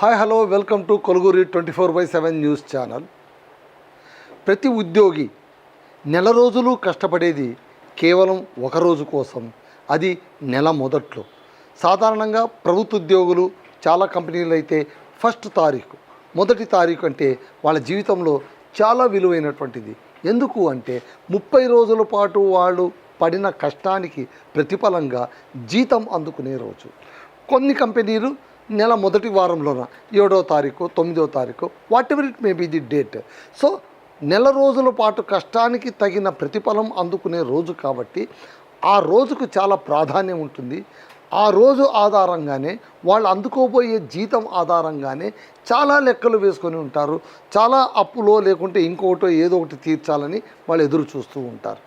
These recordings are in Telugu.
Hi hello welcome to కొలుగురి 24/7 news channel. ప్రతి ఉద్యోగి నెల రోజులు కష్టపడేది కేవలం ఒక రోజు కోసం, అది నెల మొదట్లో. సాధారణంగా ప్రభుత్వ ఉద్యోగులు చాలా కంపెనీలు అయితే మొదటి తారీఖు అంటే వాళ్ళ జీవితంలో చాలా విలువైనటువంటిది. ఎందుకు అంటే 30 రోజుల పాటు వాళ్ళు పడిన కష్టానికి ప్రతిఫలంగా జీతం అందుకునే రోజు. కొన్ని కంపెనీలు నెల మొదటి వారంలోన 7వ తారీఖు 9వ తారీఖు whatever it may be the date. So నెల రోజుల పాటు కష్టానికి తగిన ప్రతిఫలం అందుకునే రోజు కాబట్టి ఆ రోజుకు చాలా ప్రాధాన్యం ఉంటుంది. ఆ రోజు ఆధారంగానే వాళ్ళు అందుకోబోయే జీతం ఆధారంగానే చాలా లెక్కలు వేసుకొని ఉంటారు. చాలా అప్పులో లేకుంటే ఇంకొకటో ఏదో ఒకటి తీర్చాలని వాళ్ళు ఎదురు చూస్తూ ఉంటారు.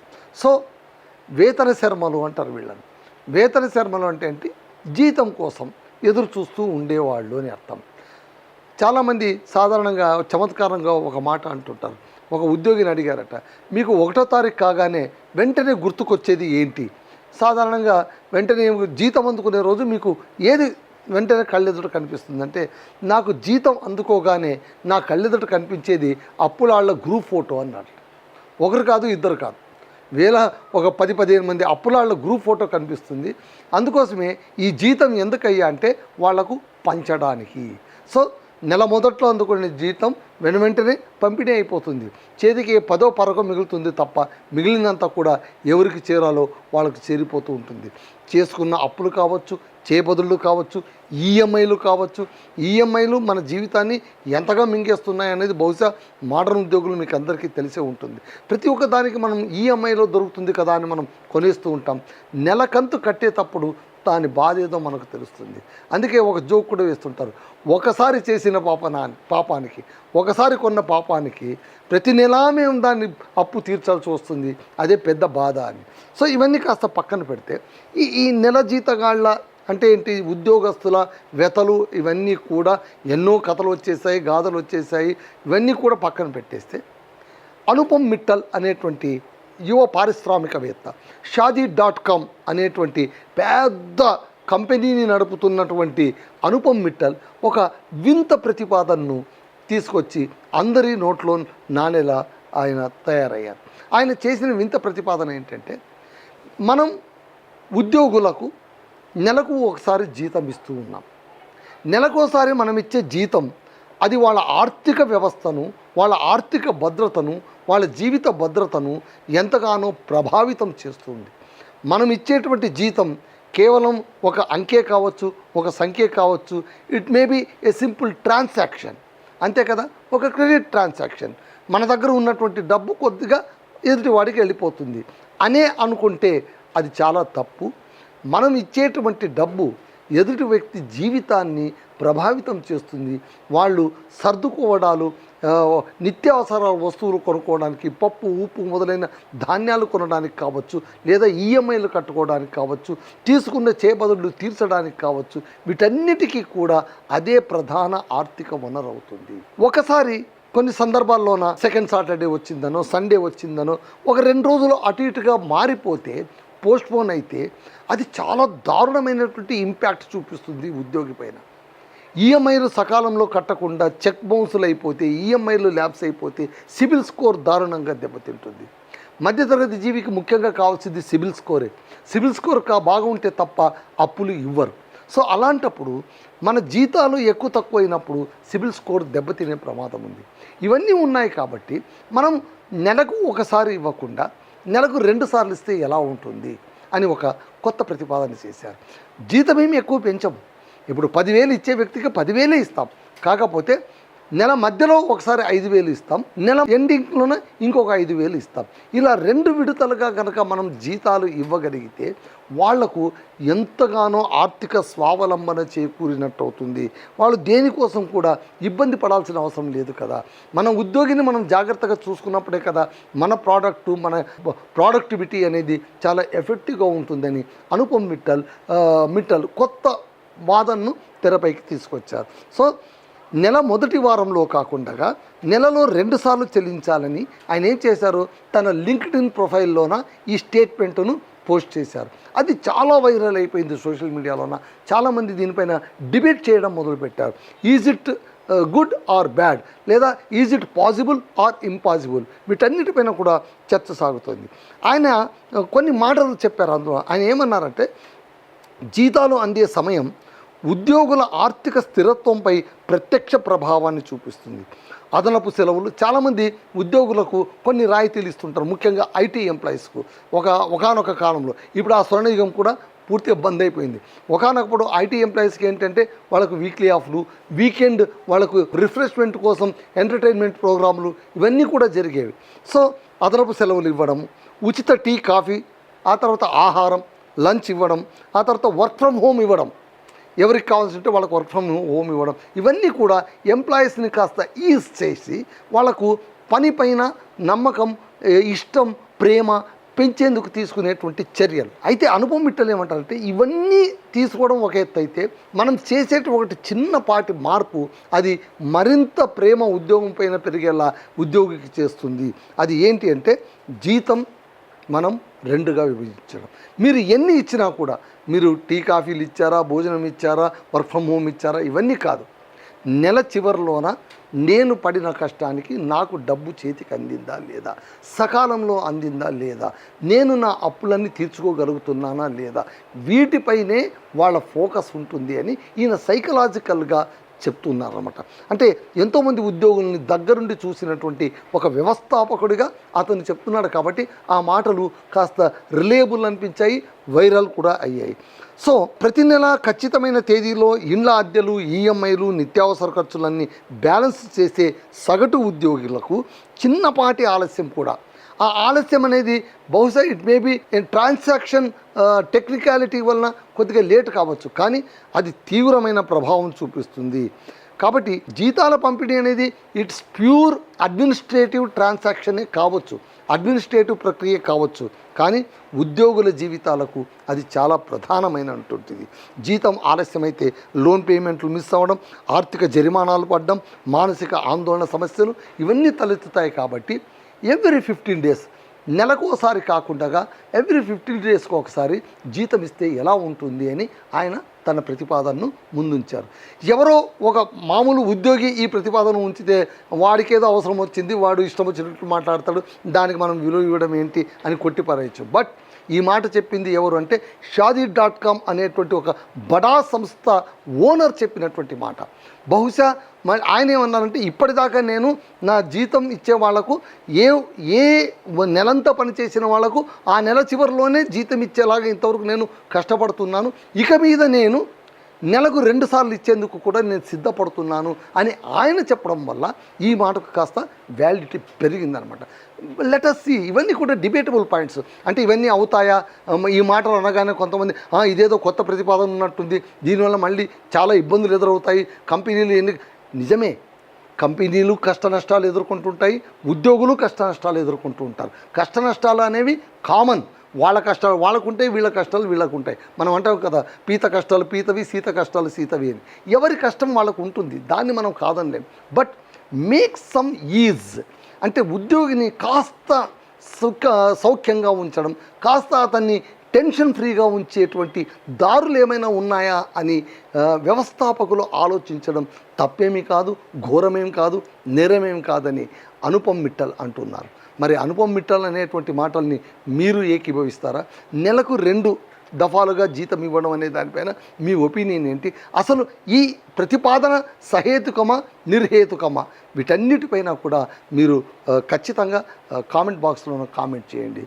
సో వేతన శర్మలు అంటారు వీళ్ళని. వేతన శర్మలు అంటే ఏంటి? జీతం కోసం ఎదురు చూస్తూ ఉండేవాళ్ళు అని అర్థం. చాలామంది సాధారణంగా చమత్కారంగా ఒక మాట అంటుంటారు. ఒక ఉద్యోగిని అడిగారట, మీకు 1వ తారీఖు కాగానే వెంటనే గుర్తుకొచ్చేది ఏంటి? సాధారణంగా వెంటనే జీతం అందుకునే రోజు మీకు ఏది వెంటనే కళ్ళెదుట కనిపిస్తుంది అంటే, నాకు జీతం అందుకోగానే నా కళ్ళెదుట కనిపించేది అప్పులాళ్ళ గ్రూప్ ఫోటో అన్నాడు. ఒకరు కాదు, ఇద్దరు కాదు, ఒక 10-15 మంది అప్పులాళ్ళ గ్రూప్ ఫోటో కనిపిస్తుంది. అందుకోసమే ఈ జీతం ఎందుకయ్యా అంటే వాళ్లకు పంచడానికి. సో నెల మొదట్లో అందుకునే జీతం వెంటనే పంపిణీ అయిపోతుంది. చేతికి 10వ పరకం మిగులుతుంది తప్ప మిగిలినంత కూడా ఎవరికి చేరాలో వాళ్ళకి చేరిపోతూ ఉంటుంది. చేసుకున్న అప్పులు కావచ్చు, చేబదుళ్ళు కావచ్చు, ఈఎంఐలు కావచ్చు. ఈఎంఐలు మన జీవితాన్ని ఎంతగా మింగేస్తున్నాయి అనేది బహుశా మోడర్న్ ఉద్యోగులు మీకు అందరికీ తెలిసే ఉంటుంది. ప్రతి ఒక్క దానికి మనం ఈఎంఐలో దొరుకుతుంది కదా అని మనం కొనేస్తూ ఉంటాం. నెలకంతు కట్టేటప్పుడు దాని బాధ ఏదో మనకు తెలుస్తుంది. అందుకే ఒక జోక్ కూడా వేస్తుంటారు, ఒకసారి చేసిన పాపానికి ఒకసారి కొన్న పాపానికి ప్రతి నెలా మేము దాన్ని అప్పు తీర్చాల్సి వస్తుంది, అదే పెద్ద బాధ అని. సో ఇవన్నీ కాస్త పక్కన పెడితే ఈ నెల జీతగాళ్ళ అంటే ఏంటి, ఉద్యోగస్తుల వ్యతలు ఇవన్నీ కూడా ఎన్నో కథలు వచ్చేసాయి, గాథలు వచ్చేసాయి. ఇవన్నీ కూడా పక్కన పెట్టేస్తే అనుపమ్ మిట్టల్ అనేటువంటి యువ పారిశ్రామికవేత్త, షాదీ.com అనేటువంటి పెద్ద కంపెనీని నడుపుతున్నటువంటి అనుపమ్ మిట్టల్ ఒక వింత ప్రతిపాదనను తీసుకొచ్చి అందరి నోట్లో నానేలా ఆయన తయారయ్యారు. ఆయన చేసిన వింత ప్రతిపాదన ఏంటంటే, మనం ఉద్యోగులకు నెలకు ఒకసారి జీతం ఇస్తూ ఉన్నాం. నెలకోసారి మనం ఇచ్చే జీతం అది వాళ్ళ ఆర్థిక వ్యవస్థను, వాళ్ళ ఆర్థిక భద్రతను, వాళ్ళ జీవిత భద్రతను ఎంతగానో ప్రభావితం చేస్తుంది. మనం ఇచ్చేటువంటి జీతం కేవలం ఒక అంకే కావచ్చు, ఒక సంఖ్య కావచ్చు. It may be a simple transaction, అంతే కదా, ఒక క్రెడిట్ ట్రాన్సాక్షన్. మన దగ్గర ఉన్నటువంటి డబ్బు కొద్దిగా ఎదుటి వాడికి వెళ్ళిపోతుంది అనే అనుకుంటే అది చాలా తప్పు. మనం ఇచ్చేటువంటి డబ్బు ఎదుటి వ్యక్తి జీవితాన్ని ప్రభావితం చేస్తుంది. వాళ్ళు సర్దుకోవడాలు, నిత్యావసర వస్తువులు కొనుక్కోవడానికి, పప్పు ఉప్పు మొదలైన ధాన్యాలు కొనడానికి కావచ్చు, లేదా ఈఎంఐలు కట్టుకోవడానికి కావచ్చు, తీసుకున్న చేబదుళ్ళు తీర్చడానికి కావచ్చు, వీటన్నిటికీ కూడా అదే ప్రధాన ఆర్థిక వనరు అవుతుంది. ఒకసారి కొన్ని సందర్భాల్లోన సెకండ్ సాటర్డే వచ్చిందనో, సండే వచ్చిందనో, ఒక 2 రోజులు అటు ఇటుగా మారిపోతే, పోస్ట్పోన్ అయితే అది చాలా దారుణమైనటువంటి ఇంపాక్ట్ చూపిస్తుంది ఉద్యోగి పైన. ఈఎంఐలు సకాలంలో కట్టకుండా చెక్ బౌన్సులు అయిపోతే, ఈఎంఐలు ల్యాబ్స్ అయిపోతే సిబిల్ స్కోర్ దారుణంగా దెబ్బతింటుంది. మధ్యతరగతి జీవికి ముఖ్యంగా కావాల్సింది సిబిల్ స్కోరే. సిబిల్ స్కోర్ బాగుంటే తప్ప అప్పులు ఇవ్వరు. సో అలాంటప్పుడు మన జీతాలు ఎక్కువ తక్కువ అయినప్పుడు సిబిల్ స్కోర్ దెబ్బతినే ప్రమాదం ఉంది. ఇవన్నీ ఉన్నాయి కాబట్టి మనం నెలకు ఒకసారి ఇవ్వకుండా నెలకు 2 సార్లు ఇస్తే ఎలా ఉంటుంది అని ఒక కొత్త ప్రతిపాదన చేశారు. జీతమేమి ఎక్కువ పెంచము. ఇప్పుడు 10,000 ఇచ్చే వ్యక్తికి 10,000 ఇస్తాం. కాకపోతే నెల మధ్యలో ఒకసారి 5,000 ఇస్తాం, నెల ఎండింగ్లోనే ఇంకొక 5,000 ఇస్తాం. ఇలా 2 విడతలుగా కనుక మనం జీతాలు ఇవ్వగలిగితే వాళ్లకు ఎంతగానో ఆర్థిక స్వావలంబన చేకూరినట్టు అవుతుంది. వాళ్ళు దేనికోసం కూడా ఇబ్బంది పడాల్సిన అవసరం లేదు కదా. మన ఉద్యోగిని మనం జాగ్రత్తగా చూసుకున్నప్పుడే కదా మన ప్రొడక్టివిటీ అనేది చాలా ఎఫెక్టివ్గా ఉంటుందని అనుపమ్ మిట్టల్ కొత్త వాదనను తెరపైకి తీసుకొచ్చారు. సో నెల మొదటి వారంలో కాకుండా నెలలో 2 సార్లు చెల్లించాలని ఆయన ఏం చేశారు, తన లింక్డ్ఇన్ ప్రొఫైల్లోన ఈ స్టేట్మెంటును పోస్ట్ చేశారు. అది చాలా వైరల్ అయిపోయింది సోషల్ మీడియాలోన. చాలామంది దీనిపైన డిబేట్ చేయడం మొదలుపెట్టారు. Is it good or bad, లేదా is it possible or impossible, వీటన్నిటిపైన కూడా చర్చ సాగుతుంది. ఆయన కొన్ని మాటలు చెప్పారు. అందులో ఆయన ఏమన్నారంటే, జీతాలు అందే సమయం ఉద్యోగుల ఆర్థిక స్థిరత్వంపై ప్రత్యక్ష ప్రభావాన్ని చూపిస్తుంది. అదనపు సెలవులు, చాలామంది ఉద్యోగులకు కొన్ని రాయితీలు ఇస్తుంటారు, ముఖ్యంగా ఐటీ ఎంప్లాయీస్కు. ఒకానొక కాలంలో, ఇప్పుడు ఆ స్వర్ణయుగం కూడా పూర్తిగా బంద్ అయిపోయింది. ఒకానొకప్పుడు ఐటీ ఎంప్లాయీస్కి ఏంటంటే వాళ్ళకు వీక్లీ ఆఫ్లు, వీకెండ్ వాళ్ళకు రిఫ్రెష్మెంట్ కోసం ఎంటర్టైన్మెంట్ ప్రోగ్రాములు ఇవన్నీ కూడా జరిగేవి. సో అదనపు సెలవులు ఇవ్వడం, ఉచిత టీ కాఫీ, ఆ తర్వాత ఆహారం లంచ్ ఇవ్వడం, ఆ తర్వాత వర్క్ ఫ్రమ్ హోమ్ ఇవ్వడం, ఎవరికి కావాల్సి ఉంటే వాళ్ళకు వర్క్ ఫ్రమ్ హోమ్ ఇవ్వడం, ఇవన్నీ కూడా ఎంప్లాయీస్ని కాస్త ఈజ్ చేసి వాళ్ళకు పని పైన నమ్మకం, ఇష్టం, ప్రేమ పెంచేందుకు తీసుకునేటువంటి చర్యలు. అయితే అనుపమ్ మిట్టల్ ఏమంటారంటే, ఇవన్నీ తీసుకోవడం ఒక ఎత్తు అయితే, మనం చేసేటి ఒకటి చిన్నపాటి మార్పు అది మరింత ప్రేమ ఉద్యోగం పైన పెరిగేలా ఉద్యోగికి చేస్తుంది. అది ఏంటి అంటే, జీతం మనం 2గా విభజించడం. మీరు ఎన్ని ఇచ్చినా కూడా, మీరు టీ కాఫీలు ఇచ్చారా, భోజనం ఇచ్చారా, వర్క్ ఫ్రమ్ హోమ్ ఇచ్చారా, ఇవన్నీ కాదు. నెల చివరిలోన నేను పడిన కష్టానికి నాకు డబ్బు చేతికి అందిందా లేదా, సకాలంలో అందిందా లేదా, నేను నా అప్పులన్నీ తీర్చుకోగలుగుతున్నానా లేదా, వీటిపైనే వాళ్ళ ఫోకస్ ఉంటుంది అని ఈయన సైకలాజికల్గా చెప్తున్నారన్నమాట. అంటే ఎంతోమంది ఉద్యోగుల్ని దగ్గరుండి చూసినటువంటి ఒక వ్యవస్థాపకుడిగా అతను చెప్తున్నాడు కాబట్టి ఆ మాటలు కాస్త రిలేబుల్ అనిపించాయి, వైరల్ కూడా అయ్యాయి. సో ప్రతి నెల ఖచ్చితమైన తేదీలో ఇండ్ల అద్దెలు, ఈఎంఐలు, నిత్యావసర ఖర్చులన్నీ బ్యాలెన్స్ చేసే సగటు ఉద్యోగులకు చిన్నపాటి ఆలస్యం కూడా, ఆ ఆలస్యం అనేది బహుశా it may be transaction technicality వలన కొద్దిగా లేట్ కావచ్చు, కానీ అది తీవ్రమైన ప్రభావం చూపిస్తుంది. కాబట్టి జీతాల పంపిణీ అనేది ఇట్స్ ప్యూర్ అడ్మినిస్ట్రేటివ్ ట్రాన్సాక్షనే కావచ్చు, అడ్మినిస్ట్రేటివ్ ప్రక్రియ కావచ్చు, కానీ ఉద్యోగుల జీవితాలకు అది చాలా ప్రధానమైనటువంటిది. జీతం ఆలస్యమైతే లోన్ పేమెంట్లు మిస్ అవ్వడం, ఆర్థిక జరిమానాలు పడడం, మానసిక ఆందోళన సమస్యలు ఇవన్నీ తలెత్తుతాయి. కాబట్టి ఎవ్రీ 15 days, నెలకోసారి కాకుండా ఎవ్రీ 15 daysకి ఒకసారి జీతం ఇస్తే ఎలా ఉంటుంది అని ఆయన తన ప్రతిపాదనను ముందుంచారు. ఎవరో ఒక మామూలు ఉద్యోగి ఈ ప్రతిపాదన ఉంచితే వాడికేదో అవసరం వచ్చింది, వాడు ఇష్టం వచ్చినట్టు మాట్లాడతాడు, దానికి మనం విలువ ఇవ్వడం ఏంటి అని కొట్టిపారేయచ్చు. బట్ ఈ మాట చెప్పింది ఎవరు అంటే, Shaadi.com అనేటువంటి ఒక బడా సంస్థ ఓనర్ చెప్పినటువంటి మాట. బహుశా ఆయన ఏమన్నారంటే, ఇప్పటిదాకా నేను నా జీతం ఇచ్చే వాళ్లకు ఏ నెలంతా పనిచేసిన వాళ్లకు ఆ నెల చివరిలోనే జీతం ఇచ్చేలాగా ఇంతవరకు నేను కష్టపడుతున్నాను, ఇక మీద నేను నెలకు 2 సార్లు ఇచ్చేందుకు కూడా నేను సిద్ధపడుతున్నాను అని ఆయన చెప్పడం వల్ల ఈ మాటకు కాస్త వ్యాలిడిటీ పెరిగిందనమాట. లెట్ అస్ సీ, ఇవన్నీ కూడా డిబేటబుల్ పాయింట్స్. అంటే ఇవన్నీ అవుతాయా, ఈ మాటలు అనగానే కొంతమంది ఇదేదో కొత్త ప్రతిపాదన ఉన్నట్టుంది, దీనివల్ల మళ్ళీ చాలా ఇబ్బందులు ఎదురవుతాయి, కంపెనీలు నిజమే, కంపెనీలు కష్ట నష్టాలు ఎదుర్కొంటుంటాయి, ఉద్యోగులు కష్ట నష్టాలు ఎదుర్కొంటూ ఉంటారు. కష్ట నష్టాలు అనేవి కామన్, వాళ్ళ కష్టాలు వాళ్ళకుంటాయి, వీళ్ళ కష్టాలు వీళ్ళకు ఉంటాయి. మనం అంటాం కదా, పీత కష్టాలు పీతవి, సీత కష్టాలు సీతవి అని. ఎవరి కష్టం వాళ్ళకు ఉంటుంది, దాన్ని మనం కాదనలేం. బట్ మేక్ సమ్ ఈజ్ అంటే ఉద్యోగిని కాస్త సౌఖ్యంగా ఉంచడం, కాస్త అతన్ని టెన్షన్ ఫ్రీగా ఉంచేటువంటి దారులు ఏమైనా ఉన్నాయా అని వ్యవస్థాపకులు ఆలోచించడం తప్పేమీ కాదు, ఘోరమేం కాదు, నేరమేం కాదని అనుపమ్ మిట్టల్ అంటున్నారు. మరి అనుపమ్ మిట్టల్ అనేటువంటి మాటల్ని మీరు ఏకీభవిస్తారా? నెలకు 2 దఫాలుగా జీతం ఇవ్వడం అనే దానిపైన మీ ఒపీనియన్ ఏంటి? అసలు ఈ ప్రతిపాదన సహేతుకమా, నిర్హేతుకమా? వీటన్నిటిపైన కూడా మీరు ఖచ్చితంగా కామెంట్ బాక్స్లో కామెంట్ చేయండి.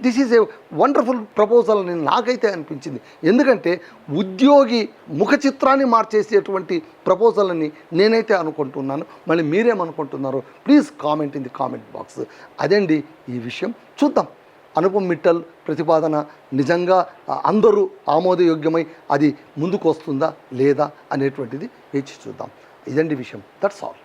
This is a wonderful proposal అని నాకైతే అనిపించింది. ఎందుకంటే ఉద్యోగి ముఖ చిత్రాన్ని మార్చేసేటువంటి ప్రపోజల్ అని నేనైతే అనుకుంటున్నాను. మళ్ళీ మీరేమనుకుంటున్నారో please comment in the comment box. అదండి ఈ విషయం. చూద్దాం, అనుపమ్ మిట్టల్ ప్రతిపాదన నిజంగా అందరూ ఆమోదయోగ్యమై అది ముందుకు వస్తుందా లేదా అనేటువంటిది వేచి చూద్దాం. ఇదండి విషయం. That's all.